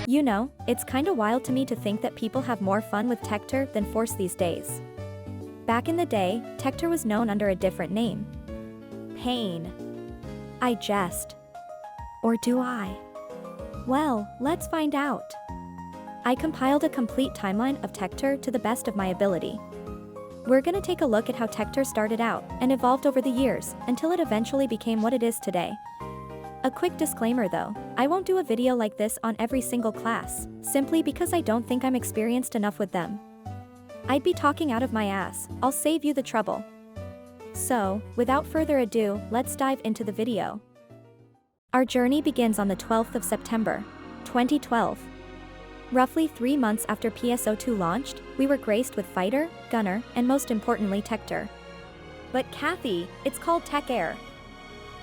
You know, it's kinda wild to me to think that people have more fun with Techter than Force these days. Back in the day, Techter was known under a different name. Pain. I jest. Or do I? Well, let's find out. I compiled a complete timeline of Techter to the best of my ability. We're gonna take a look at how Techter started out and evolved over the years until it eventually became what it is today. A quick disclaimer though, I won't do a video like this on every single class, simply because I don't think I'm experienced enough with them. I'd be talking out of my ass, I'll save you the trouble. So, without further ado, let's dive into the video. Our journey begins on the 12th of September, 2012. Roughly 3 months after PSO2 launched, we were graced with Fighter, Gunner, and most importantly Techter. But Kathy, it's called Techter.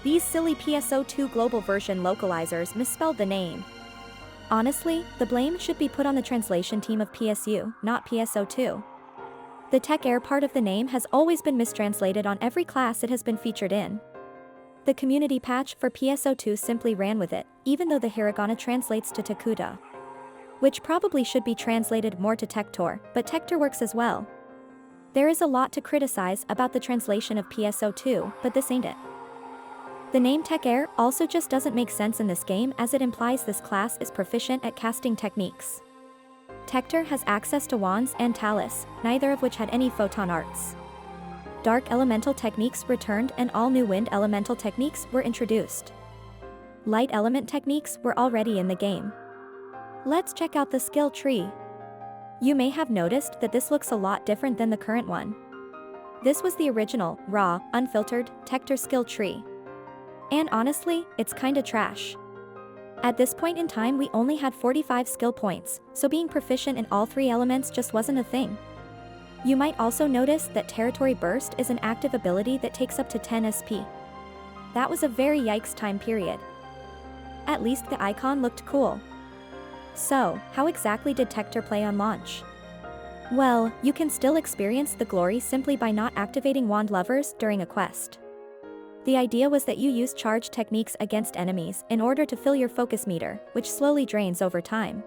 These silly PSO2 global version localizers misspelled the name. Honestly, the blame should be put on the translation team of PSU, not PSO2. The Techter part of the name has always been mistranslated on every class it has been featured in. The community patch for PSO2 simply ran with it, even though the hiragana translates to Tekuta, which probably should be translated more to Techter, but Techter works as well. There is a lot to criticize about the translation of PSO2, but this ain't it. The name Techter also just doesn't make sense in this game as it implies this class is proficient at casting techniques. Techter has access to wands and talus, neither of which had any photon arts. Dark elemental techniques returned and all new wind elemental techniques were introduced. Light element techniques were already in the game. Let's check out the skill tree. You may have noticed that this looks a lot different than the current one. This was the original, raw, unfiltered, Techter skill tree. And honestly, it's kinda trash. At this point in time we only had 45 skill points, so being proficient in all 3 elements just wasn't a thing. You might also notice that Territory Burst is an active ability that takes up to 10 SP. That was a very yikes time period. At least the icon looked cool. So, how exactly did Techter play on launch? Well, you can still experience the glory simply by not activating wand lovers during a quest. The idea was that you use charge techniques against enemies in order to fill your focus meter, which slowly drains over time.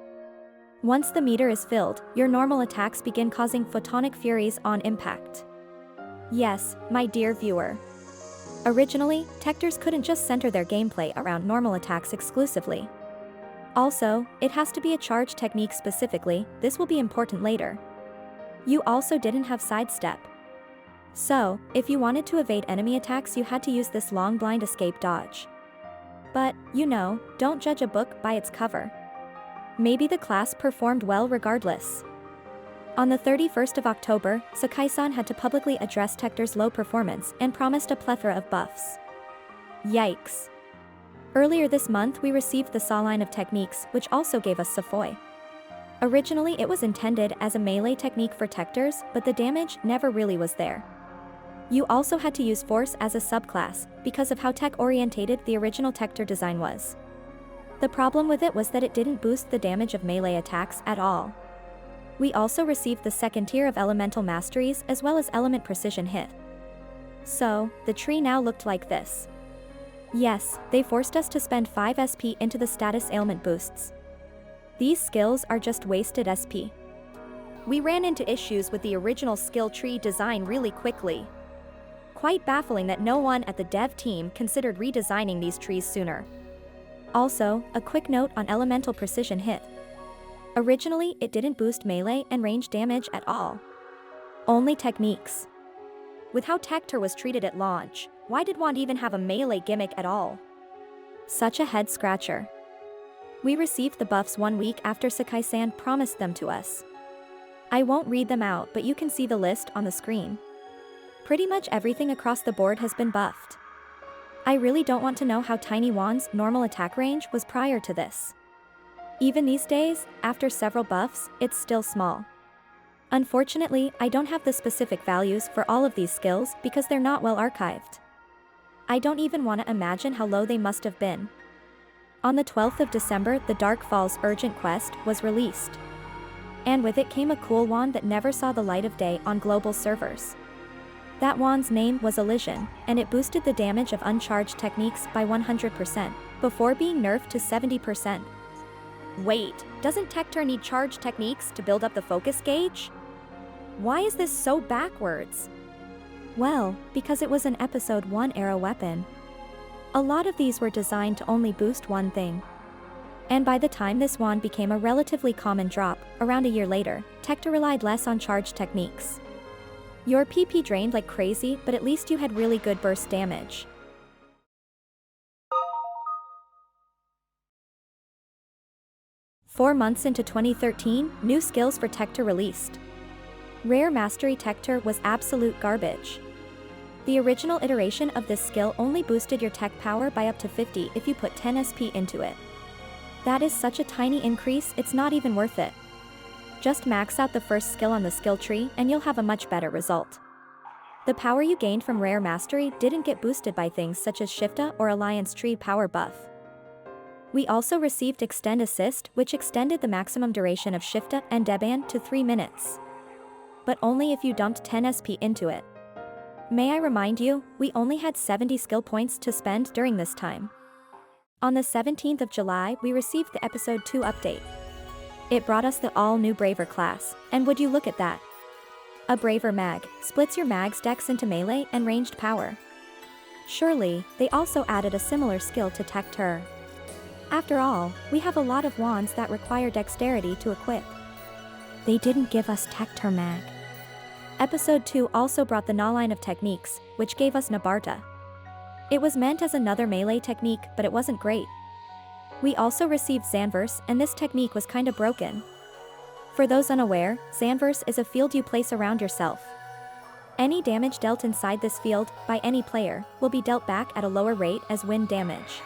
Once the meter is filled, your normal attacks begin causing photonic furies on impact. Yes, my dear viewer. Originally, Techters couldn't just center their gameplay around normal attacks exclusively. Also, it has to be a charge technique specifically, this will be important later. You also didn't have sidestep. So, if you wanted to evade enemy attacks you had to use this long blind escape dodge. But, you know, don't judge a book by its cover. Maybe the class performed well regardless. On the 31st of October, Sakai-san had to publicly address Techter's low performance and promised a plethora of buffs. Yikes. Earlier this month we received the Saw line of techniques, which also gave us Safoi. Originally it was intended as a melee technique for Techters, but the damage never really was there. You also had to use Force as a subclass, because of how tech-orientated the original Techter design was. The problem with it was that it didn't boost the damage of melee attacks at all. We also received the second tier of elemental masteries as well as element precision hit. So, the tree now looked like this. Yes, they forced us to spend 5 SP into the status ailment boosts. These skills are just wasted SP. We ran into issues with the original skill tree design really quickly. Quite baffling that no one at the dev team considered redesigning these trees sooner. Also, a quick note on elemental precision hit. Originally, it didn't boost melee and range damage at all. Only techniques. With how Techter was treated at launch, why did Wand even have a melee gimmick at all? Such a head scratcher. We received the buffs 1 week after Sakai-san promised them to us. I won't read them out, but you can see the list on the screen. Pretty much everything across the board has been buffed. I really don't want to know how tiny Wand's normal attack range was prior to this. Even these days, after several buffs, it's still small. Unfortunately, I don't have the specific values for all of these skills because they're not well archived. I don't even want to imagine how low they must have been. On the 12th of December, the Dark Falls Urgent Quest was released. And with it came a cool wand that never saw the light of day on global servers. That wand's name was Elysian, and it boosted the damage of uncharged techniques by 100%, before being nerfed to 70%. Wait, doesn't Techter need charge techniques to build up the focus gauge? Why is this so backwards? Well, because it was an Episode 1 era weapon. A lot of these were designed to only boost one thing. And by the time this wand became a relatively common drop, around a year later, Techter relied less on charge techniques. Your PP drained like crazy, but at least you had really good burst damage. Four months into 2013, new skills for Techter released. Rare Mastery Techter was absolute garbage. The original iteration of this skill only boosted your tech power by up to 50 if you put 10 SP into it. That is such a tiny increase, it's not even worth it. Just max out the first skill on the skill tree and you'll have a much better result. The power you gained from Rare Mastery didn't get boosted by things such as Shifta or Alliance Tree power buff. We also received Extend Assist, which extended the maximum duration of Shifta and Deban to 3 minutes. But only if you dumped 10 SP into it. May I remind you, we only had 70 skill points to spend during this time. On the 17th of July, we received the Episode 2 update. It brought us the all-new Braver class, and would you look at that? A Braver mag splits your mag's dex into melee and ranged power. Surely, they also added a similar skill to Techter. After all, we have a lot of wands that require dexterity to equip. They didn't give us Techter mag. Episode 2 also brought the Na line of techniques, which gave us Nabarta. It was meant as another melee technique, but it wasn't great. We also received Xanverse, and this technique was kinda broken. For those unaware, Xanverse is a field you place around yourself. Any damage dealt inside this field, by any player, will be dealt back at a lower rate as wind damage.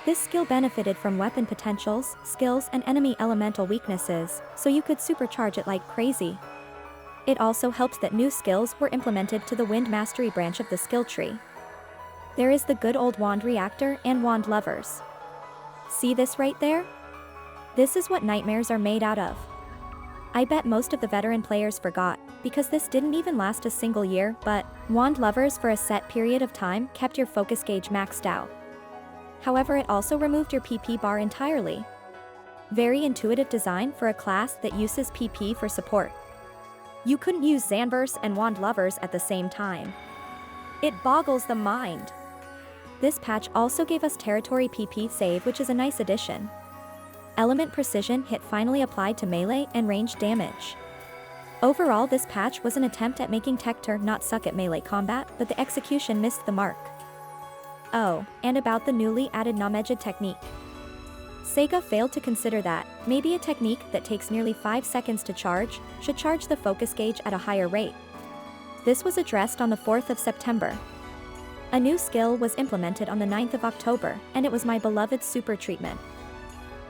This skill benefited from weapon potentials, skills and enemy elemental weaknesses, so you could supercharge it like crazy. It also helps that new skills were implemented to the Wind Mastery branch of the skill tree. There is the good old Wand Reactor and Wand Lovers. See this right there? This is what nightmares are made out of. I bet most of the veteran players forgot, because this didn't even last a single year, but Wand Lovers for a set period of time kept your focus gauge maxed out. However, it also removed your PP bar entirely. Very intuitive design for a class that uses PP for support. You couldn't use Xanverse and Wand Lovers at the same time. It boggles the mind. This patch also gave us Territory PP save, which is a nice addition. Element Precision hit finally applied to melee and ranged damage. Overall, this patch was an attempt at making Techter not suck at melee combat, but the execution missed the mark. Oh, and about the newly added Namejid technique. SEGA failed to consider that maybe a technique that takes nearly 5 seconds to charge should charge the focus gauge at a higher rate. This was addressed on the 4th of September. A new skill was implemented on the 9th of October, and it was my beloved Super Treatment.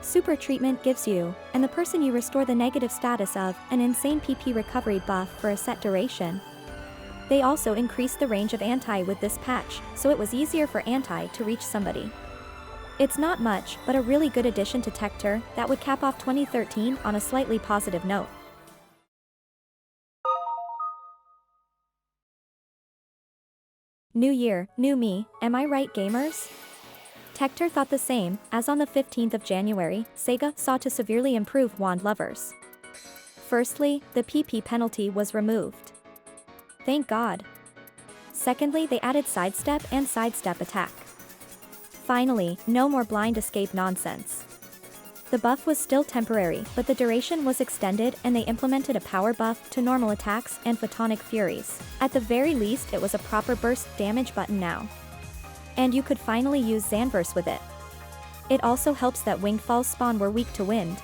Super Treatment gives you, and the person you restore the negative status of, an insane PP recovery buff for a set duration. They also increased the range of anti with this patch, so it was easier for anti to reach somebody. It's not much, but a really good addition to Techter that would cap off 2013 on a slightly positive note. New year, new me, am I right, gamers? Techter thought the same, as on the 15th of January, SEGA sought to severely improve Wand Lovers. Firstly, the PP penalty was removed. Thank God. Secondly, they added sidestep and sidestep attack. Finally, no more blind escape nonsense. The buff was still temporary, but the duration was extended and they implemented a power buff to normal attacks and photonic furies. At the very least, it was a proper burst damage button now. And you could finally use Xanverse with it. It also helps that Winged Falls spawn were weak to wind.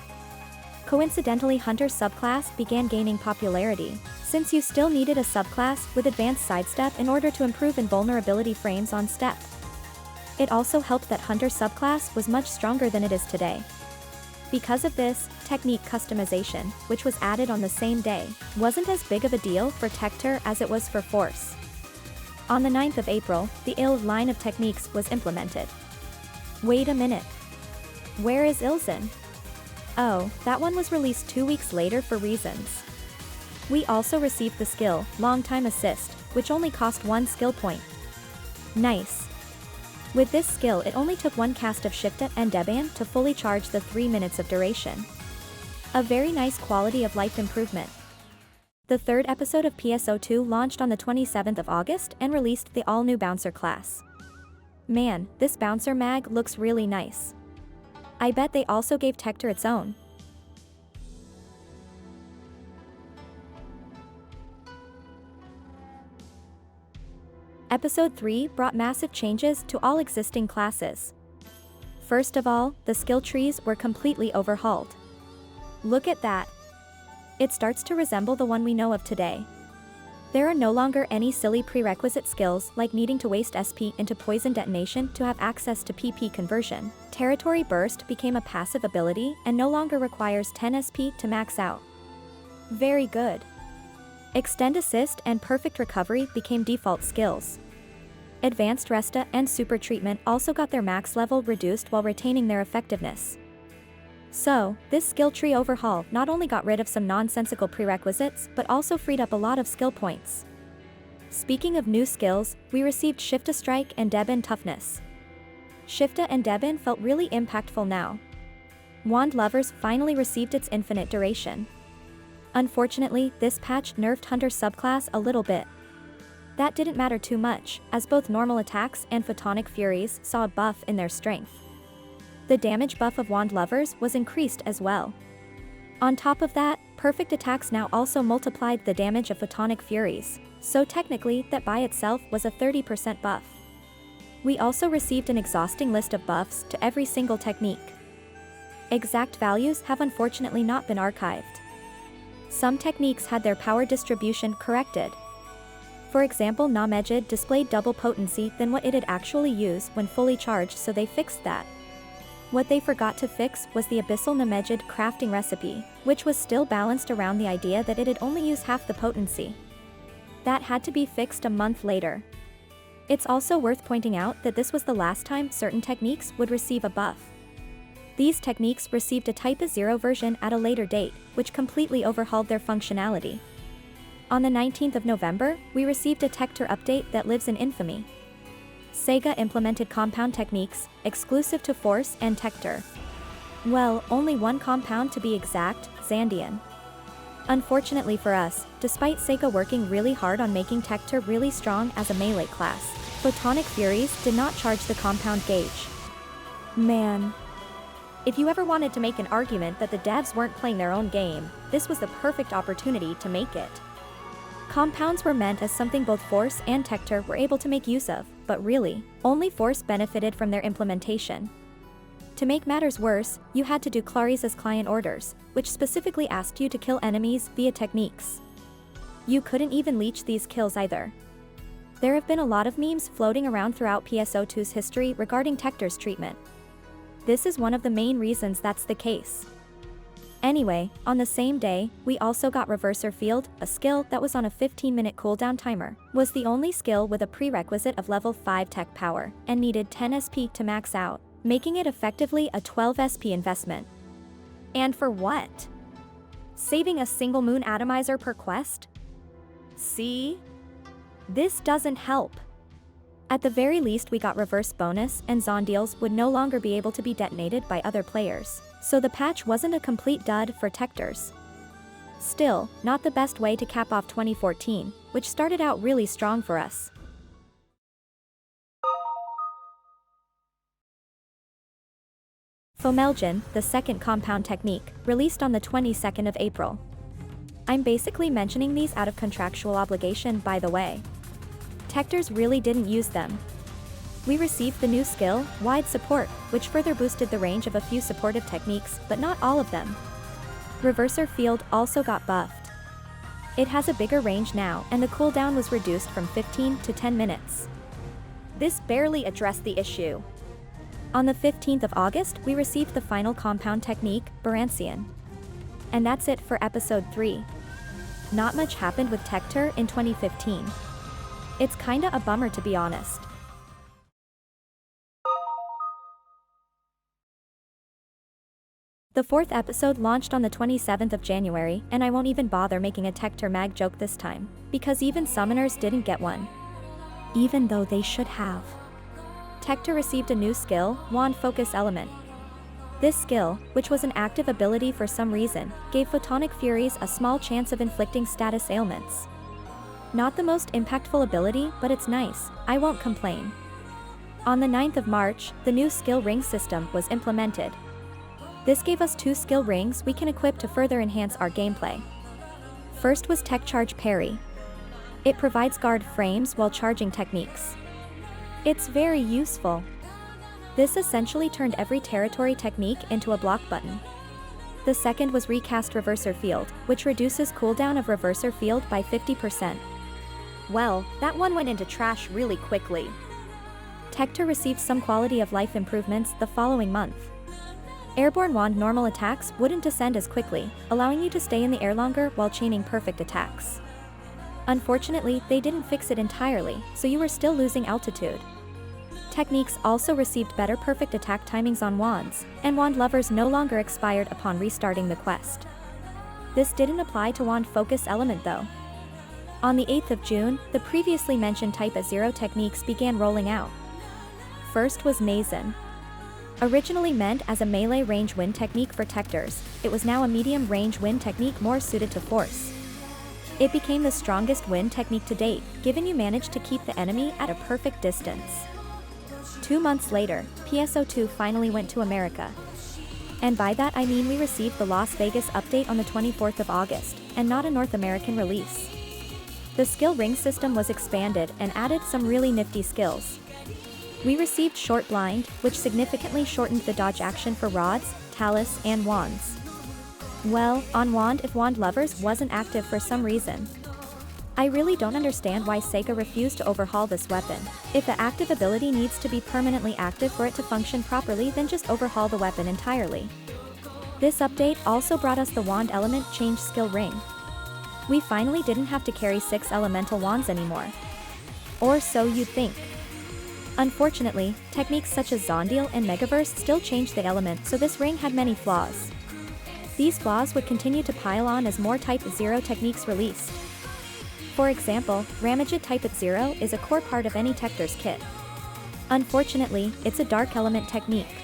Coincidentally, Hunter subclass began gaining popularity, since you still needed a subclass with advanced sidestep in order to improve invulnerability frames on step. It also helped that Hunter subclass was much stronger than it is today. Because of this, technique customization, which was added on the same day, wasn't as big of a deal for Techter as it was for Force. On the 9th of April, the IL line of techniques was implemented. Wait a minute. Where is Ilzin? Oh, that one was released 2 weeks later for reasons. We also received the skill, Long Time Assist, which only cost 1 skill point. Nice. With this skill it only took one cast of Shifta and Deban to fully charge the 3 minutes of duration. A very nice quality of life improvement. The third episode of PSO2 launched on the 27th of August and released the all-new Bouncer class. Man, this Bouncer mag looks really nice. I bet they also gave Techter its own. Episode 3 brought massive changes to all existing classes. First of all, the skill trees were completely overhauled. Look at that. It starts to resemble the one we know of today. There are no longer any silly prerequisite skills like needing to waste SP into poison detonation to have access to PP conversion. Territory Burst became a passive ability and no longer requires 10 SP to max out. Very good. Extend Assist and Perfect Recovery became default skills. Advanced Resta and Super Treatment also got their max level reduced while retaining their effectiveness. So, this skill tree overhaul not only got rid of some nonsensical prerequisites but also freed up a lot of skill points. Speaking of new skills, we received Shifta Strike and Deban Toughness. Shifta and Deban felt really impactful now. Wand Lovers finally received its infinite duration. Unfortunately, this patch nerfed Hunter subclass a little bit. That didn't matter too much, as both normal attacks and Photonic Furies saw a buff in their strength. The damage buff of Wand Lovers was increased as well. On top of that, perfect attacks now also multiplied the damage of Photonic Furies, so technically that by itself was a 30% buff. We also received an exhausting list of buffs to every single technique. Exact values have unfortunately not been archived. Some techniques had their power distribution corrected. For example, Namejid displayed double potency than what it'd actually use when fully charged, so they fixed that. What they forgot to fix was the Abyssal Namejid crafting recipe, which was still balanced around the idea that it'd only use half the potency. That had to be fixed a month later. It's also worth pointing out that this was the last time certain techniques would receive a buff. These techniques received a Type A0 version at a later date, which completely overhauled their functionality. On the 19th of November, we received a Techter update that lives in infamy. SEGA implemented compound techniques, exclusive to Force and Techter. Well, only one compound to be exact, Zandian. Unfortunately for us, despite SEGA working really hard on making Techter really strong as a melee class, Photonic Furies did not charge the compound gauge. Man. If you ever wanted to make an argument that the devs weren't playing their own game, this was the perfect opportunity to make it. Compounds were meant as something both Force and Techter were able to make use of, but really, only Force benefited from their implementation. To make matters worse, you had to do Clarice's client orders, which specifically asked you to kill enemies via techniques. You couldn't even leech these kills either. There have been a lot of memes floating around throughout PSO2's history regarding Techter's treatment. This is one of the main reasons that's the case. Anyway, on the same day, we also got Reverser Field, a skill that was on a 15-minute cooldown timer, was the only skill with a prerequisite of level 5 tech power, and needed 10 SP to max out, making it effectively a 12 SP investment. And for what? Saving a single moon atomizer per quest? See? This doesn't help. At the very least we got reverse bonus, and Zondeals would no longer be able to be detonated by other players, so the patch wasn't a complete dud for Techters. Still, not the best way to cap off 2014, which started out really strong for us. Fomelgen, the second compound technique, released on the 22nd of April. I'm basically mentioning these out of contractual obligation, by the way. Techters really didn't use them. We received the new skill, Wide Support, which further boosted the range of a few supportive techniques, but not all of them. Reverser Field also got buffed. It has a bigger range now, and the cooldown was reduced from 15 to 10 minutes. This barely addressed the issue. On the 15th of August, we received the final compound technique, Baransian. And that's it for episode 3. Not much happened with Techter in 2015. It's kinda a bummer, to be honest. The fourth episode launched on the 27th of January, and I won't even bother making a Techter mag joke this time, because even summoners didn't get one. Even though they should have. Techter received a new skill, Wand Focus Element. This skill, which was an active ability for some reason, gave Photonic Furies a small chance of inflicting status ailments. Not the most impactful ability, but it's nice, I won't complain. On the 9th of March, the new skill ring system was implemented. This gave us 2 skill rings we can equip to further enhance our gameplay. First was Tech Charge Parry. It provides guard frames while charging techniques. It's very useful. This essentially turned every territory technique into a block button. The second was Recast Reverser Field, which reduces cooldown of Reverser Field by 50%. Well, that one went into trash really quickly. Techter received some quality of life improvements the following month. Airborne Wand normal attacks wouldn't descend as quickly, allowing you to stay in the air longer while chaining perfect attacks. Unfortunately, they didn't fix it entirely, so you were still losing altitude. Techniques also received better perfect attack timings on wands, and wand lovers no longer expired upon restarting the quest. This didn't apply to Wand Focus Element though. On the 8th of June, the previously mentioned Type A0 techniques began rolling out. First was Mazen. Originally meant as a melee range wind technique for Techters, it was now a medium range wind technique more suited to force. It became the strongest wind technique to date, given you managed to keep the enemy at a perfect distance. 2 months later, PSO2 finally went to America. And by that I mean we received the Las Vegas update on the 24th of August, and not a North American release. The skill ring system was expanded and added some really nifty skills. We received Short Blind, which significantly shortened the dodge action for rods, talus, and wands. Well, on wand if wand lovers wasn't active for some reason. I really don't understand why SEGA refused to overhaul this weapon. If the active ability needs to be permanently active for it to function properly, then just overhaul the weapon entirely. This update also brought us the wand element change skill ring. We finally didn't have to carry 6 elemental wands anymore. Or so you'd think. Unfortunately, techniques such as Zondeal and Megaverse still changed the element, so this ring had many flaws. These flaws would continue to pile on as more Type 0 techniques released. For example, Ramaged Type 0 is a core part of any Techter's kit. Unfortunately, it's a dark element technique.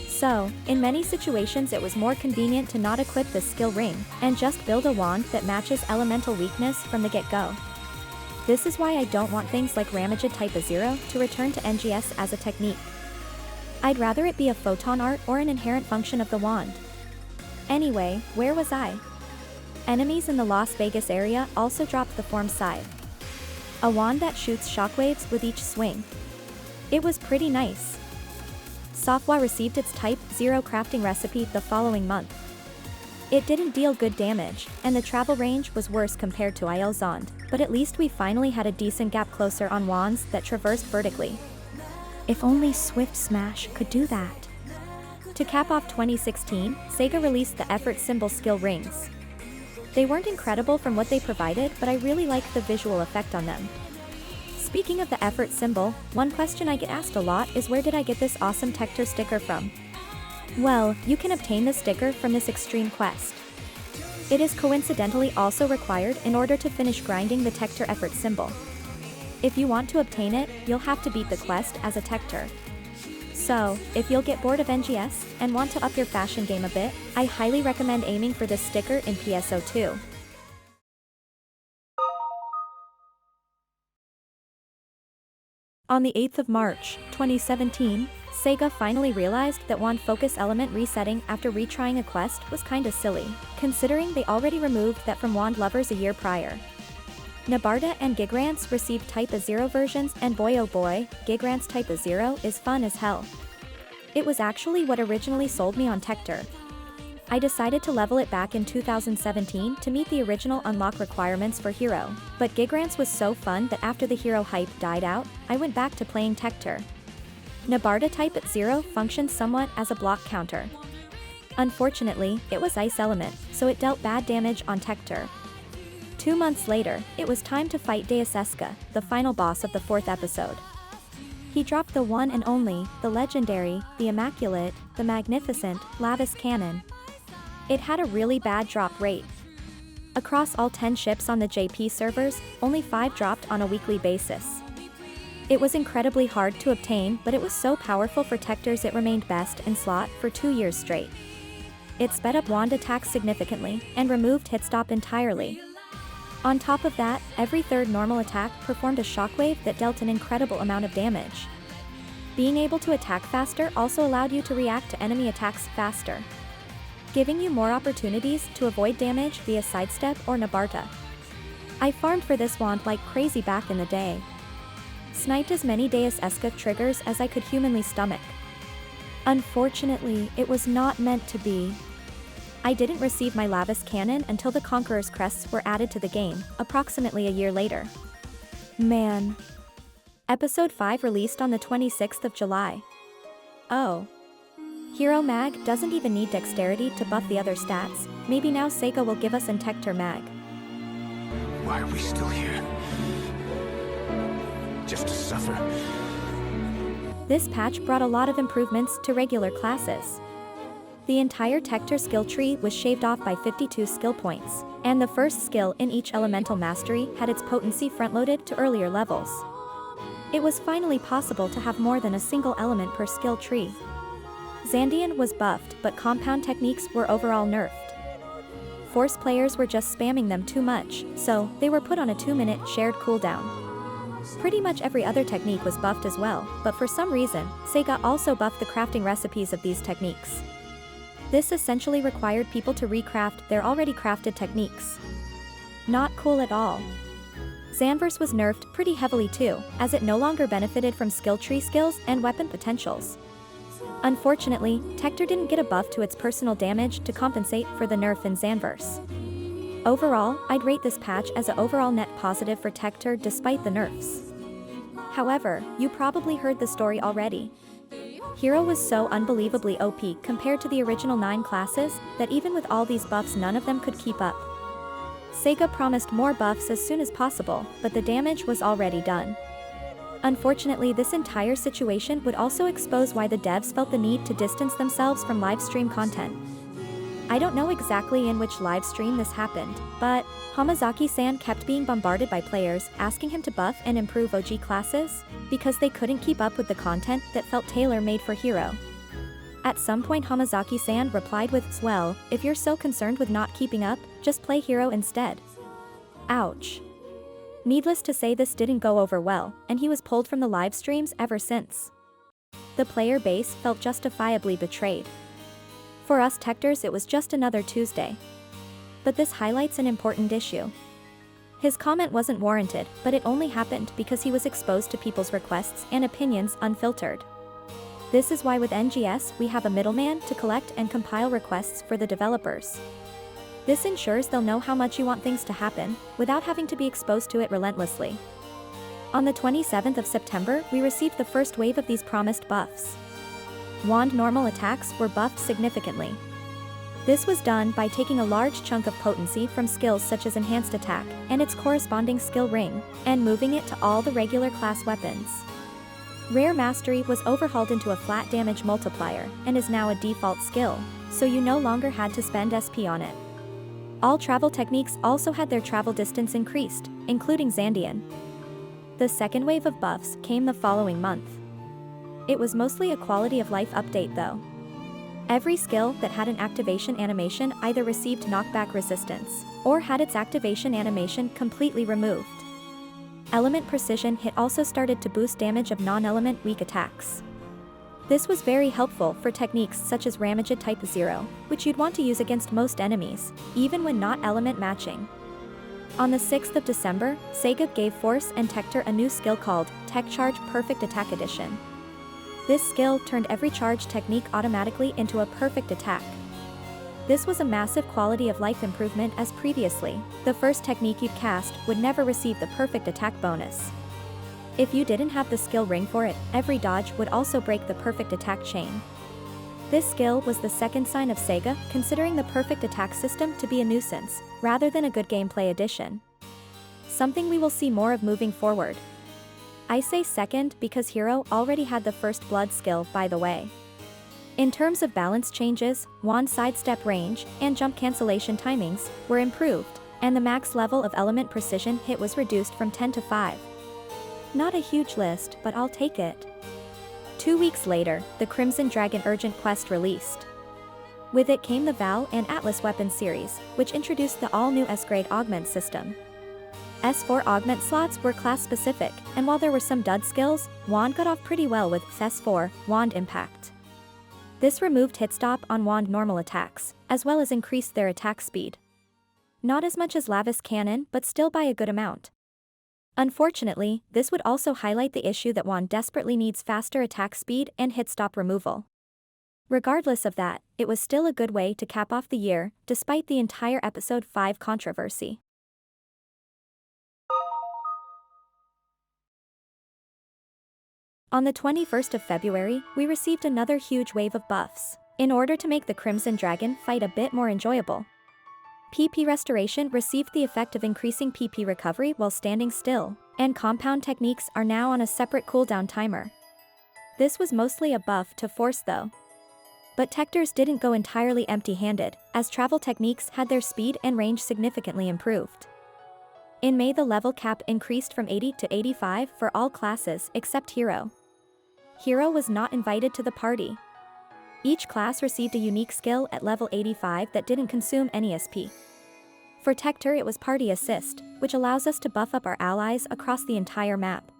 So, in many situations it was more convenient to not equip the skill ring, and just build a wand that matches elemental weakness from the get-go. This is why I don't want things like Ramaged Type 0 to return to NGS as a technique. I'd rather it be a photon art or an inherent function of the wand. Anyway, where was I? Enemies in the Las Vegas area also dropped the Form Scythe. A wand that shoots shockwaves with each swing. It was pretty nice. Safwa received its Type 0 crafting recipe the following month. It didn't deal good damage, and the travel range was worse compared to IL Zond, but at least we finally had a decent gap closer on wands that traversed vertically. If only Swift Smash could do that. To cap off 2016, SEGA released the Effort Symbol skill rings. They weren't incredible from what they provided, but I really liked the visual effect on them. Speaking of the effort symbol, one question I get asked a lot is where did I get this awesome Techter sticker from? Well, you can obtain the sticker from this extreme quest. It is coincidentally also required in order to finish grinding the Techter effort symbol. If you want to obtain it, you'll have to beat the quest as a Techter. So, if you'll get bored of NGS and want to up your fashion game a bit, I highly recommend aiming for this sticker in PSO2. On the 8th of March, 2017, SEGA finally realized that wand focus element resetting after retrying a quest was kinda silly, considering they already removed that from wand lovers a year prior. Nabarda and Gigrance received Type A0 versions, and boy oh boy, Gigrance Type A0 is fun as hell. It was actually what originally sold me on Techter. I decided to level it back in 2017 to meet the original unlock requirements for Hero, but Gigrance was so fun that after the Hero hype died out, I went back to playing Techter. Nabarda Type A0 functions somewhat as a block counter. Unfortunately, it was Ice Element, so it dealt bad damage on Techter. 2 months later, it was time to fight Deus Eska, the final boss of the 4th episode. He dropped the one and only, the legendary, the immaculate, the magnificent, Lavis Cannon. It had a really bad drop rate. Across all 10 ships on the JP servers, only 5 dropped on a weekly basis. It was incredibly hard to obtain, but it was so powerful for Techters it remained best in slot for 2 years straight. It sped up wand attacks significantly, and removed hitstop entirely. On top of that, every third normal attack performed a shockwave that dealt an incredible amount of damage. Being able to attack faster also allowed you to react to enemy attacks faster, giving you more opportunities to avoid damage via sidestep or Nabarta. I farmed for this wand like crazy back in the day. Sniped as many Deus Esca triggers as I could humanly stomach. Unfortunately, it was not meant to be. I didn't receive my Lavis cannon until the Conqueror's crests were added to the game, approximately a year later. Man. Episode 5 released on the 26th of July. Oh. Hero Mag doesn't even need dexterity to buff the other stats. Maybe now SEGA will give us an Techter Mag. Why are we still here? Just to suffer? This patch brought a lot of improvements to regular classes. The entire Techter skill tree was shaved off by 52 skill points, and the first skill in each elemental mastery had its potency front-loaded to earlier levels. It was finally possible to have more than a single element per skill tree. Zandian was buffed, but compound techniques were overall nerfed. Force players were just spamming them too much, so they were put on a 2-minute shared cooldown. Pretty much every other technique was buffed as well, but for some reason, SEGA also buffed the crafting recipes of these techniques. This essentially required people to recraft their already crafted techniques. Not cool at all. Zanverse was nerfed pretty heavily too, as it no longer benefited from skill tree skills and weapon potentials. Unfortunately, Techter didn't get a buff to its personal damage to compensate for the nerf in Zanverse. Overall, I'd rate this patch as an overall net positive for Techter despite the nerfs. However, you probably heard the story already. Hero was so unbelievably OP compared to the original 9 classes, that even with all these buffs none of them could keep up. SEGA promised more buffs as soon as possible, but the damage was already done. Unfortunately, this entire situation would also expose why the devs felt the need to distance themselves from livestream content. I don't know exactly in which livestream this happened, but Hamazaki-san kept being bombarded by players asking him to buff and improve OG classes, because they couldn't keep up with the content that felt tailor-made for Hero. At some point Hamazaki-san replied with, "Well, if you're so concerned with not keeping up, just play Hero instead." Ouch. Needless to say this didn't go over well, and he was pulled from the live streams ever since. The player base felt justifiably betrayed. For us Techters it was just another Tuesday. But this highlights an important issue. His comment wasn't warranted, but it only happened because he was exposed to people's requests and opinions unfiltered. This is why with NGS we have a middleman to collect and compile requests for the developers. This ensures they'll know how much you want things to happen, without having to be exposed to it relentlessly. On the 27th of September, we received the first wave of these promised buffs. Wand normal attacks were buffed significantly. This was done by taking a large chunk of potency from skills such as Enhanced Attack, and its corresponding skill ring, and moving it to all the regular class weapons. Rare Mastery was overhauled into a flat damage multiplier, and is now a default skill, so you no longer had to spend SP on it. All travel techniques also had their travel distance increased, including Zandian. The second wave of buffs came the following month. It was mostly a quality of life update though. Every skill that had an activation animation either received knockback resistance, or had its activation animation completely removed. Element Precision Hit also started to boost damage of non-element weak attacks. This was very helpful for techniques such as Ramage Type 0, which you'd want to use against most enemies, even when not element matching. On the 6th of December, SEGA gave Force and Techter a new skill called Tech Charge Perfect Attack Edition. This skill turned every charge technique automatically into a perfect attack. This was a massive quality of life improvement as previously, the first technique you'd cast would never receive the perfect attack bonus. If you didn't have the skill ring for it, every dodge would also break the perfect attack chain. This skill was the second sign of SEGA considering the perfect attack system to be a nuisance, rather than a good gameplay addition. Something we will see more of moving forward. I say second because Hero already had the first blood skill, by the way. In terms of balance changes, wand sidestep range, and jump cancellation timings, were improved, and the max level of element precision hit was reduced from 10 to 5. Not a huge list, but I'll take it. 2 weeks later, the Crimson Dragon Urgent Quest released. With it came the Val and Atlas weapon series, which introduced the all-new S-grade augment system. S4 augment slots were class-specific, and while there were some dud skills, Wand got off pretty well with S4, Wand Impact. This removed hit stop on Wand normal attacks, as well as increased their attack speed. Not as much as Lavis Cannon, but still by a good amount. Unfortunately, this would also highlight the issue that Wand desperately needs faster attack speed and hit stop removal. Regardless of that, it was still a good way to cap off the year, despite the entire Episode 5 controversy. On the 21st of February, we received another huge wave of buffs, in order to make the Crimson Dragon fight a bit more enjoyable. PP Restoration received the effect of increasing PP recovery while standing still, and compound techniques are now on a separate cooldown timer. This was mostly a buff to Force though. But Techters didn't go entirely empty-handed, as travel techniques had their speed and range significantly improved. In May, the level cap increased from 80 to 85 for all classes except Hero. Hero was not invited to the party. Each class received a unique skill at level 85 that didn't consume any SP. For Techter it was Party Assist, which allows us to buff up our allies across the entire map.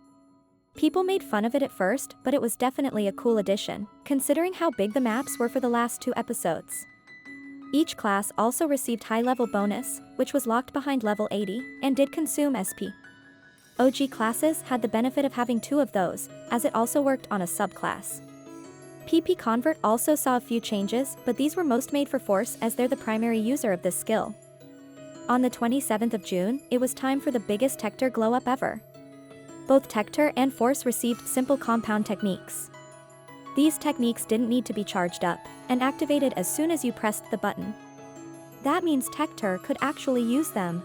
People made fun of it at first, but it was definitely a cool addition, considering how big the maps were for the last 2 episodes. Each class also received high-level bonus, which was locked behind level 80, and did consume SP. OG classes had the benefit of having 2 of those, as it also worked on a subclass. PP Convert also saw a few changes, but these were most made for Force as they're the primary user of this skill. On the 27th of June, it was time for the biggest Techter glow-up ever. Both Techter and Force received simple compound techniques. These techniques didn't need to be charged up, and activated as soon as you pressed the button. That means Techter could actually use them.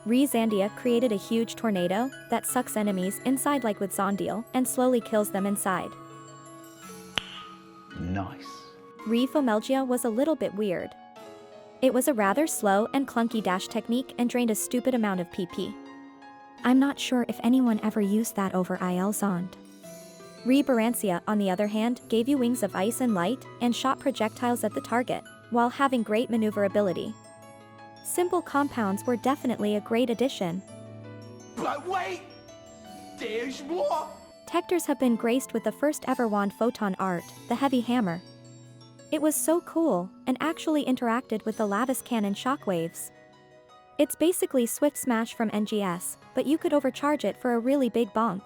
Zandia created a huge tornado that sucks enemies inside like with Zondeal and slowly kills them inside. Nice. Fomelgia was a little bit weird. It was a rather slow and clunky dash technique and drained a stupid amount of PP. I'm not sure if anyone ever used that over IL Zond. Barancia, on the other hand, gave you wings of ice and light and shot projectiles at the target, while having great maneuverability. Simple compounds were definitely a great addition. But wait! There's more! Techters have been graced with the first ever Wand Photon art, the Heavy Hammer. It was so cool, and actually interacted with the Lavis Cannon shockwaves. It's basically Swift Smash from NGS, but you could overcharge it for a really big bonk.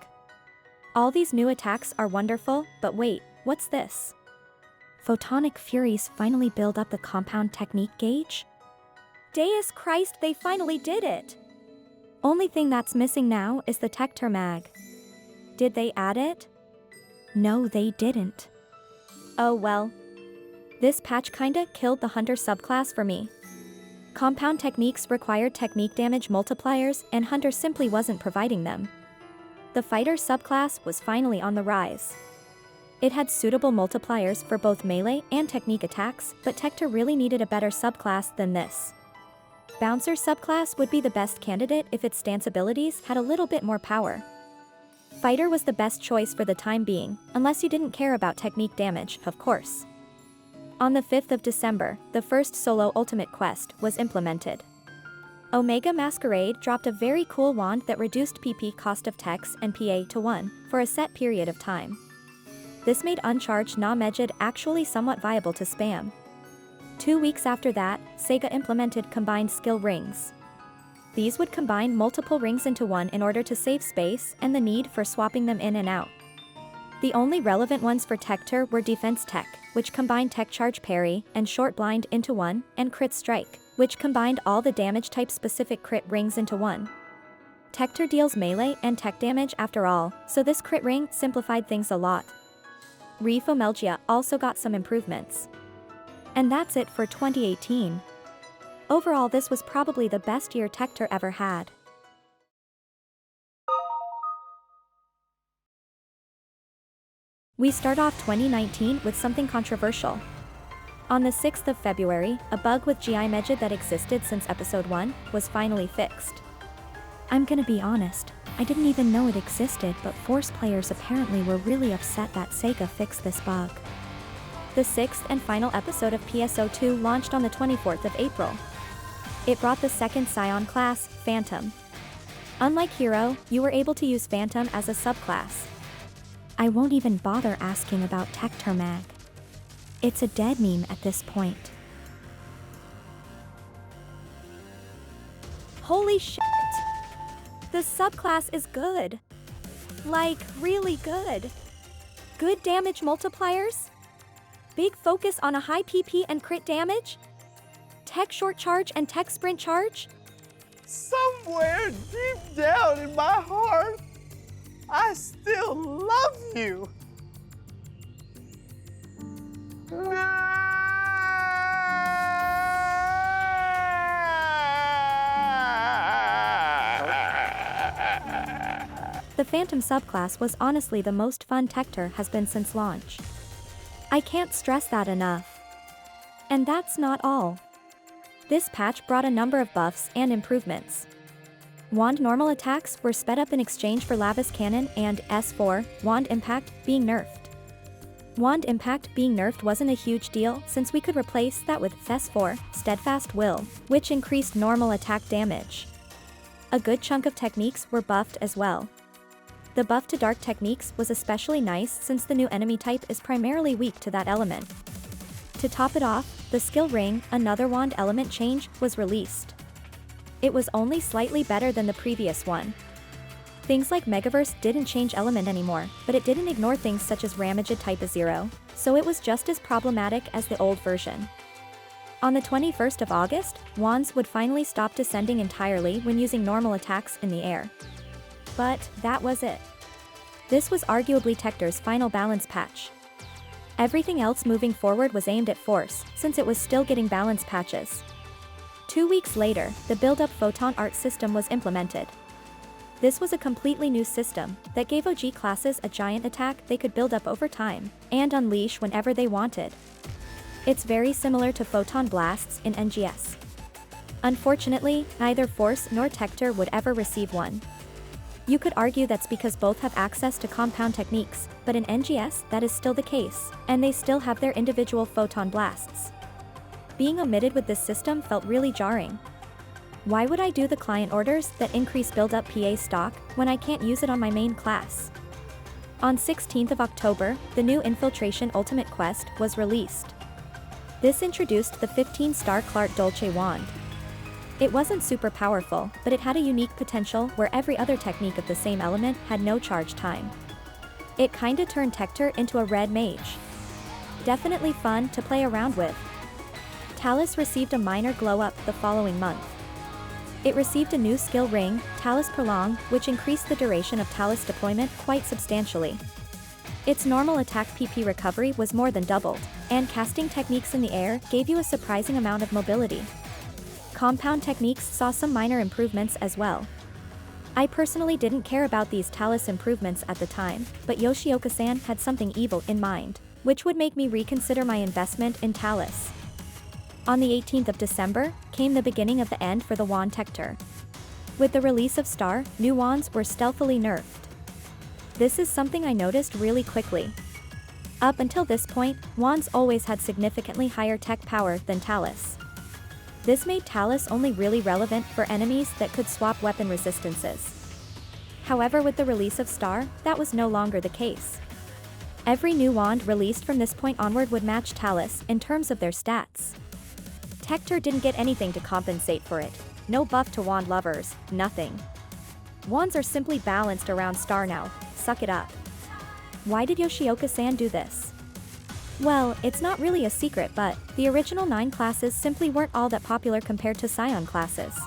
All these new attacks are wonderful, but wait, what's this? Photonic Furies finally build up the compound technique gauge? Deus Christ, they finally did it! Only thing that's missing now is the Techter mag. Did they add it? No, they didn't. Oh well. This patch kinda killed the Hunter subclass for me. Compound techniques required technique damage multipliers, and Hunter simply wasn't providing them. The Fighter subclass was finally on the rise. It had suitable multipliers for both melee and technique attacks, but Techter really needed a better subclass than this. Bouncer subclass would be the best candidate if its stance abilities had a little bit more power. Fighter was the best choice for the time being, unless you didn't care about technique damage, of course. On the 5th of December, the first solo ultimate quest was implemented. Omega Masquerade dropped a very cool wand that reduced PP cost of techs and PA to 1, for a set period of time. This made uncharged Na-Mejid actually somewhat viable to spam. 2 weeks after that, SEGA implemented combined skill rings. These would combine multiple rings into one in order to save space and the need for swapping them in and out. The only relevant ones for Techter were Defense Tech, which combined Tech Charge Parry and Short Blind into one, and Crit Strike, which combined all the damage type specific crit rings into one. Techter deals melee and tech damage after all, so this crit ring simplified things a lot. Fomelgia also got some improvements. And that's it for 2018. Overall, this was probably the best year Techter ever had. We start off 2019 with something controversial. On the 6th of February, a bug with GI Mejid that existed since episode 1 was finally fixed. I'm gonna be honest, I didn't even know it existed, but Force players apparently were really upset that SEGA fixed this bug. The sixth and final episode of PSO2 launched on the 24th of April. It brought the second Scion class, Phantom. Unlike Hero, you were able to use Phantom as a subclass. I won't even bother asking about Techter mag. It's a dead meme at this point. Holy shit! The subclass is good. Like, really good. Good damage multipliers? Big focus on a high PP and crit damage? Tech short charge and tech sprint charge? Somewhere deep down in my heart, I still love you. The Phantom subclass was honestly the most fun Techter has been since launch. I can't stress that enough. And that's not all. This patch brought a number of buffs and improvements. Wand normal attacks were sped up in exchange for Lavis Cannon and S4, Wand Impact, being nerfed. Wand Impact being nerfed wasn't a huge deal since we could replace that with S4, Steadfast Will, which increased normal attack damage. A good chunk of techniques were buffed as well. The buff to dark techniques was especially nice since the new enemy type is primarily weak to that element. To top it off, the skill ring, another wand element change, was released. It was only slightly better than the previous one. Things like Megaverse didn't change element anymore, but it didn't ignore things such as Ramaged type of 0, so it was just as problematic as the old version. On the 21st of August, wands would finally stop descending entirely when using normal attacks in the air. But that was it. This was arguably Techter's final balance patch. Everything else moving forward was aimed at Force, since it was still getting balance patches. 2 weeks later, the build-up photon art system was implemented. This was a completely new system that gave OG classes a giant attack they could build up over time and unleash whenever they wanted. It's very similar to photon blasts in NGS. Unfortunately, neither Force nor Techter would ever receive one. You could argue that's because both have access to compound techniques, but in NGS that is still the case, and they still have their individual photon blasts. Being omitted with this system felt really jarring. Why would I do the client orders that increase build-up PA stock when I can't use it on my main class? On 16th of October, the new Infiltration Ultimate Quest was released. This introduced the 15-star Clark Dolce wand. It wasn't super powerful, but it had a unique potential where every other technique of the same element had no charge time. It kinda turned Techter into a red mage. Definitely fun to play around with. Talus received a minor glow-up the following month. It received a new skill ring, Talus Prolong, which increased the duration of Talus deployment quite substantially. Its normal attack PP recovery was more than doubled, and casting techniques in the air gave you a surprising amount of mobility. Compound techniques saw some minor improvements as well. I personally didn't care about these Talus improvements at the time, but Yoshioka-san had something evil in mind, which would make me reconsider my investment in Talus. On the 18th of December, came the beginning of the end for the wand Techter. With the release of Star, new wands were stealthily nerfed. This is something I noticed really quickly. Up until this point, wands always had significantly higher tech power than Talus. This made Talus only really relevant for enemies that could swap weapon resistances. However, with the release of Star, that was no longer the case. Every new wand released from this point onward would match Talus in terms of their stats. Techter didn't get anything to compensate for it. No buff to wand lovers, nothing. Wands are simply balanced around Star now, suck it up. Why did Yoshioka-san do this? Well, it's not really a secret, but the original 9 classes simply weren't all that popular compared to Scion classes.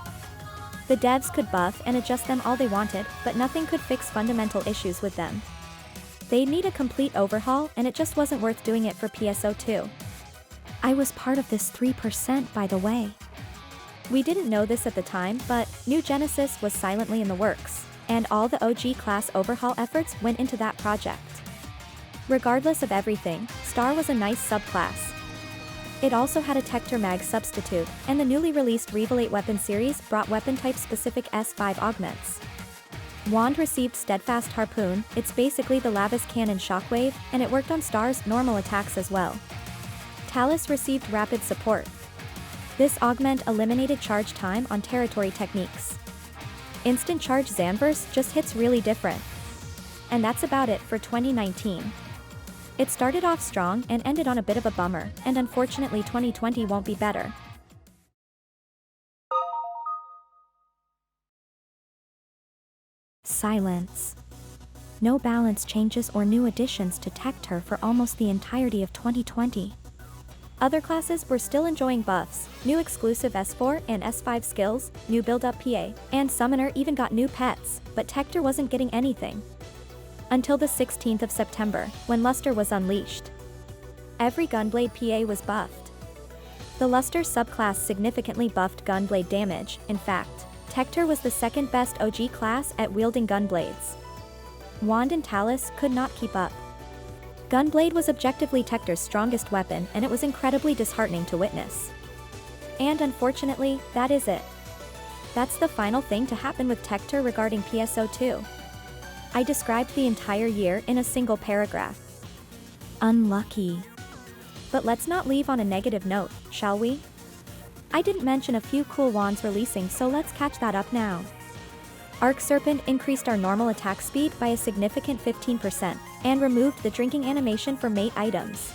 The devs could buff and adjust them all they wanted, but nothing could fix fundamental issues with them. They'd need a complete overhaul, and it just wasn't worth doing it for PSO2. I was part of this 3%, by the way. We didn't know this at the time, but New Genesis was silently in the works, and all the OG class overhaul efforts went into that project. Regardless of everything, Star was a nice subclass. It also had a Techter mag substitute, and the newly released Revelate weapon series brought weapon type specific S5 augments. Wand received Steadfast Harpoon, it's basically the Lavis Cannon Shockwave, and it worked on Star's normal attacks as well. Talus received Rapid Support. This augment eliminated charge time on territory techniques. Instant Charge Zanverse just hits really different. And that's about it for 2019. It started off strong and ended on a bit of a bummer, and unfortunately 2020 won't be better. Silence. No balance changes or new additions to Techter for almost the entirety of 2020. Other classes were still enjoying buffs, new exclusive S4 and S5 skills, new build-up PA, and Summoner even got new pets, but Techter wasn't getting anything. Until the 16th of September, when Luster was unleashed. Every Gunblade PA was buffed. The Luster subclass significantly buffed Gunblade damage, in fact, Techter was the second best OG class at wielding Gunblades. Wand and Talus could not keep up. Gunblade was objectively Techter's strongest weapon, and it was incredibly disheartening to witness. And unfortunately, that is it. That's the final thing to happen with Techter regarding PSO2. I described the entire year in a single paragraph. Unlucky. But let's not leave on a negative note, shall we? I didn't mention a few cool wands releasing, so let's catch that up now. Arc Serpent increased our normal attack speed by a significant 15%, and removed the drinking animation for mate items.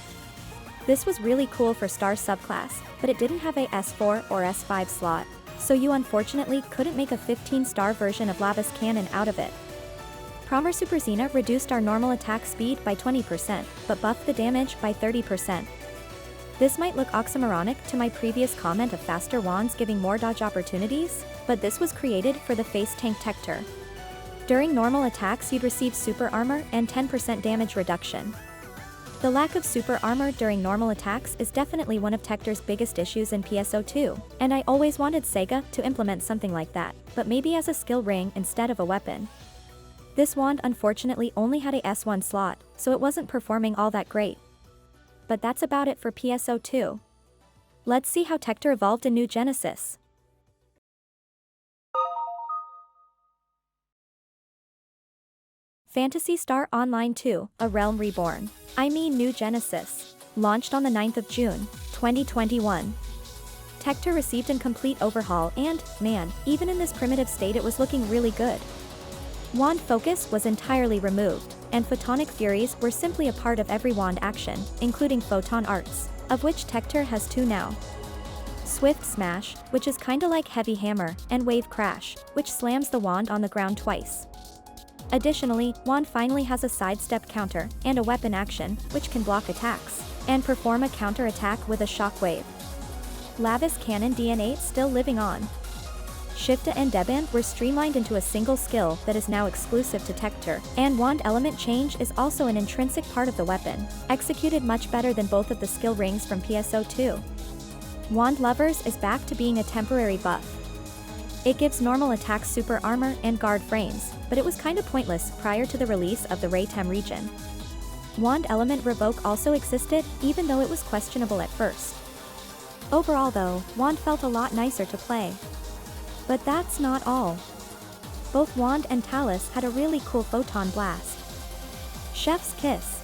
This was really cool for Star subclass, but it didn't have a S4 or S5 slot, so you unfortunately couldn't make a 15-star version of Lavis Cannon out of it. Promer Super Xena reduced our normal attack speed by 20%, but buffed the damage by 30%. This might look oxymoronic to my previous comment of faster wands giving more dodge opportunities, but this was created for the face tank Techter. During normal attacks you'd receive super armor and 10% damage reduction. The lack of super armor during normal attacks is definitely one of Techter's biggest issues in PSO2, and I always wanted SEGA to implement something like that, but maybe as a skill ring instead of a weapon. This wand unfortunately only had a S1 slot, so it wasn't performing all that great. But that's about it for PSO2. Let's see how Techter evolved in New Genesis. Phantasy Star Online 2, A Realm Reborn. I mean New Genesis. Launched on the 9th of June, 2021. Techter received a complete overhaul and, man, even in this primitive state it was looking really good. Wand focus was entirely removed, and photonic furies were simply a part of every wand action, including photon arts, of which Techter has 2 now. Swift Smash, which is kinda like Heavy Hammer, and Wave Crash, which slams the wand on the ground twice. Additionally, wand finally has a sidestep counter, and a weapon action, which can block attacks, and perform a counter attack with a shockwave. Lavis Cannon DNA still living on. Shifta and Deban were streamlined into a single skill that is now exclusive to Techter, and wand element change is also an intrinsic part of the weapon, executed much better than both of the skill rings from PSO2. Wand Lovers is back to being a temporary buff. It gives normal attacks super armor and guard frames, but it was kinda pointless prior to the release of the Raytem region. Wand Element Revoke also existed, even though it was questionable at first. Overall though, Wand felt a lot nicer to play. But that's not all. Both Wand and Talus had a really cool photon blast. Chef's Kiss.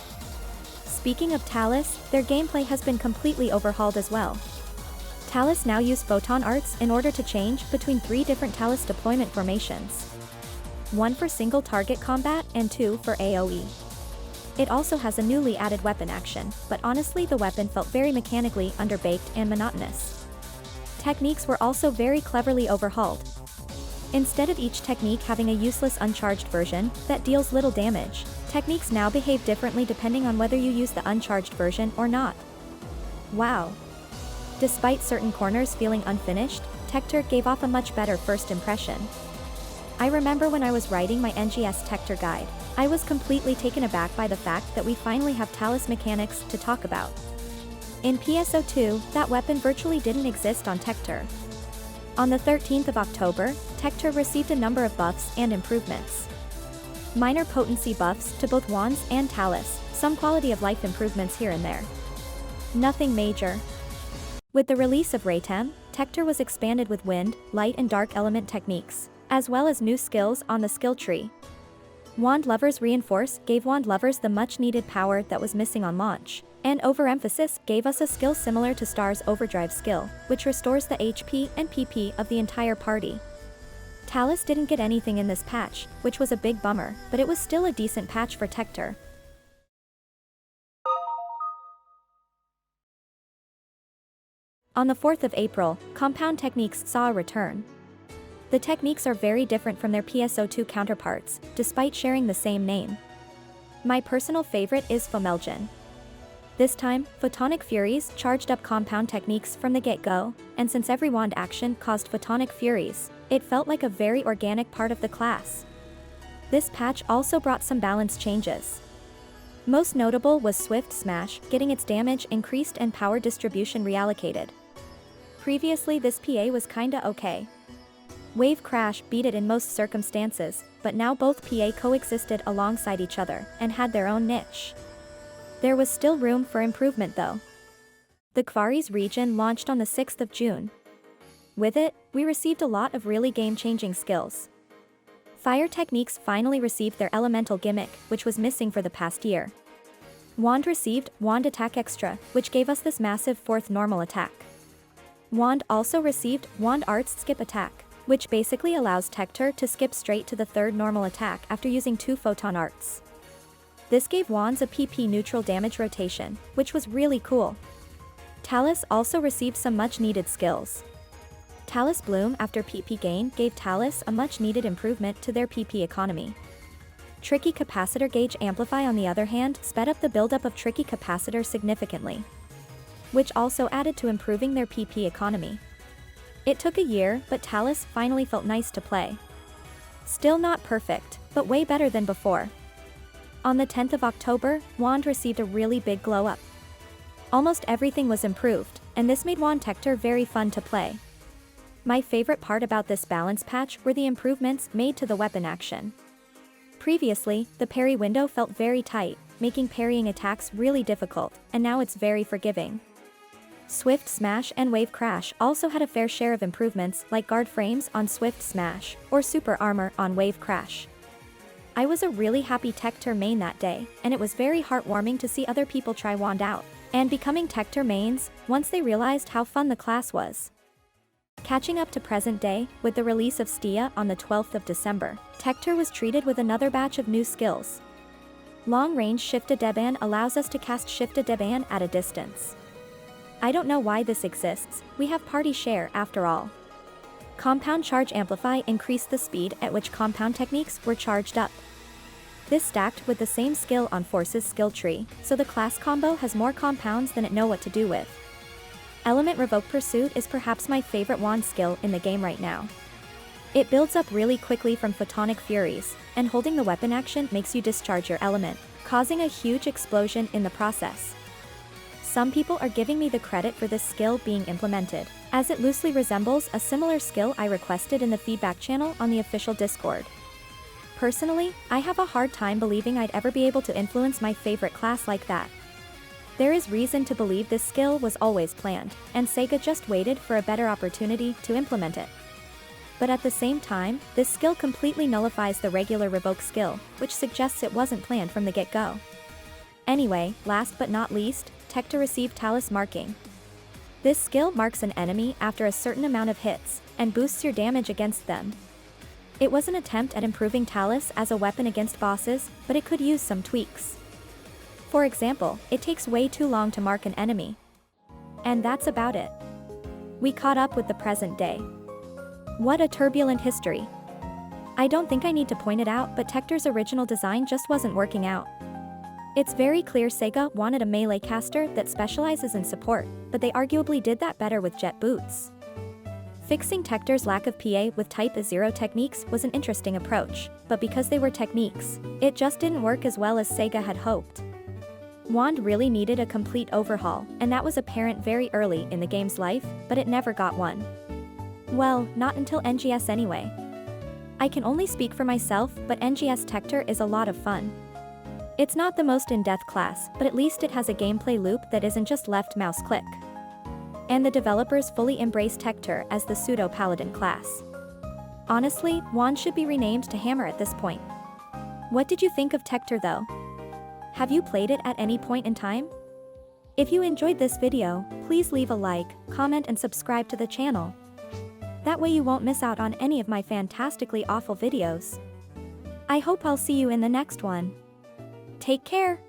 Speaking of Talus, their gameplay has been completely overhauled as well. Talus now use photon arts in order to change between 3 different Talus deployment formations. 1 for single target combat and 2 for AoE. It also has a newly added weapon action, but honestly the weapon felt very mechanically underbaked and monotonous. Techniques were also very cleverly overhauled. Instead of each technique having a useless uncharged version that deals little damage, techniques now behave differently depending on whether you use the uncharged version or not. Wow. Despite certain corners feeling unfinished, Techter gave off a much better first impression. I remember when I was writing my NGS Techter guide, I was completely taken aback by the fact that we finally have Talus mechanics to talk about. In PSO2, that weapon virtually didn't exist on Techter. On the 13th of October, Techter received a number of buffs and improvements. Minor potency buffs to both wands and Talus, some quality of life improvements here and there. Nothing major. With the release of Raytem, Techter was expanded with wind, light and dark element techniques, as well as new skills on the skill tree. Wand Lover's Reinforce gave Wand Lovers the much-needed power that was missing on launch, and Overemphasis gave us a skill similar to Star's Overdrive skill, which restores the HP and PP of the entire party. Talus didn't get anything in this patch, which was a big bummer, but it was still a decent patch for Techter. On the 4th of April, Compound Techniques saw a return. The techniques are very different from their PSO2 counterparts, despite sharing the same name. My personal favorite is Fomelgen. This time, Photonic Furies charged up Compound Techniques from the get-go, and since every wand action caused Photonic Furies, it felt like a very organic part of the class. This patch also brought some balance changes. Most notable was Swift Smash, getting its damage increased and power distribution reallocated. Previously this PA was kinda okay. Wave Crash beat it in most circumstances, but now both PA coexisted alongside each other and had their own niche. There was still room for improvement though. The Kvaris region launched on the 6th of June. With it, we received a lot of really game-changing skills. Fire Techniques finally received their elemental gimmick, which was missing for the past year. Wand received Wand Attack Extra, which gave us this massive 4th normal attack. Wand also received Wand Arts Skip Attack, which basically allows Techter to skip straight to the 3rd normal attack after using 2 Photon Arts. This gave Wands a PP neutral damage rotation, which was really cool. Talus also received some much-needed skills. Talus Bloom after PP gain gave Talus a much-needed improvement to their PP economy. Tricky Capacitor Gauge Amplify on the other hand sped up the buildup of Tricky Capacitor significantly, which also added to improving their PP economy. It took a year, but Talus finally felt nice to play. Still not perfect, but way better than before. On the 10th of October, Wand received a really big glow-up. Almost everything was improved, and this made Wand Techter very fun to play. My favorite part about this balance patch were the improvements made to the weapon action. Previously, the parry window felt very tight, making parrying attacks really difficult, and now it's very forgiving. Swift Smash and Wave Crash also had a fair share of improvements like guard frames on Swift Smash, or super armor on Wave Crash. I was a really happy Techter main that day, and it was very heartwarming to see other people try Wand out, and becoming Techter mains, once they realized how fun the class was. Catching up to present day, with the release of Stia on the 12th of December, Techter was treated with another batch of new skills. Long Range Shifta Deban allows us to cast Shifta Deban at a distance. I don't know why this exists, we have party share after all. Compound Charge Amplify increased the speed at which compound techniques were charged up. This stacked with the same skill on Force's skill tree, so the class combo has more compounds than it know what to do with. Element Revoke Pursuit is perhaps my favorite wand skill in the game right now. It builds up really quickly from Photonic Furies, and holding the weapon action makes you discharge your element, causing a huge explosion in the process. Some people are giving me the credit for this skill being implemented, as it loosely resembles a similar skill I requested in the feedback channel on the official Discord. Personally, I have a hard time believing I'd ever be able to influence my favorite class like that. There is reason to believe this skill was always planned, and SEGA just waited for a better opportunity to implement it. But at the same time, this skill completely nullifies the regular revoke skill, which suggests it wasn't planned from the get-go. Anyway, last but not least, Techter received Talus Marking. This skill marks an enemy after a certain amount of hits, and boosts your damage against them. It was an attempt at improving Talus as a weapon against bosses, but it could use some tweaks. For example, it takes way too long to mark an enemy. And that's about it. We caught up with the present day. What a turbulent history. I don't think I need to point it out, but Techter's original design just wasn't working out. It's very clear SEGA wanted a melee caster that specializes in support, but they arguably did that better with jet boots. Fixing Techter's lack of PA with Type A0 techniques was an interesting approach, but because they were techniques, it just didn't work as well as SEGA had hoped. Wand really needed a complete overhaul, and that was apparent very early in the game's life, but it never got one. Well, not until NGS anyway. I can only speak for myself, but NGS Techter is a lot of fun. It's not the most in-depth class, but at least it has a gameplay loop that isn't just left mouse click. And the developers fully embrace Techter as the pseudo-paladin class. Honestly, Wand should be renamed to Hammer at this point. What did you think of Techter though? Have you played it at any point in time? If you enjoyed this video, please leave a like, comment and subscribe to the channel. That way you won't miss out on any of my fantastically awful videos. I hope I'll see you in the next one. Take care!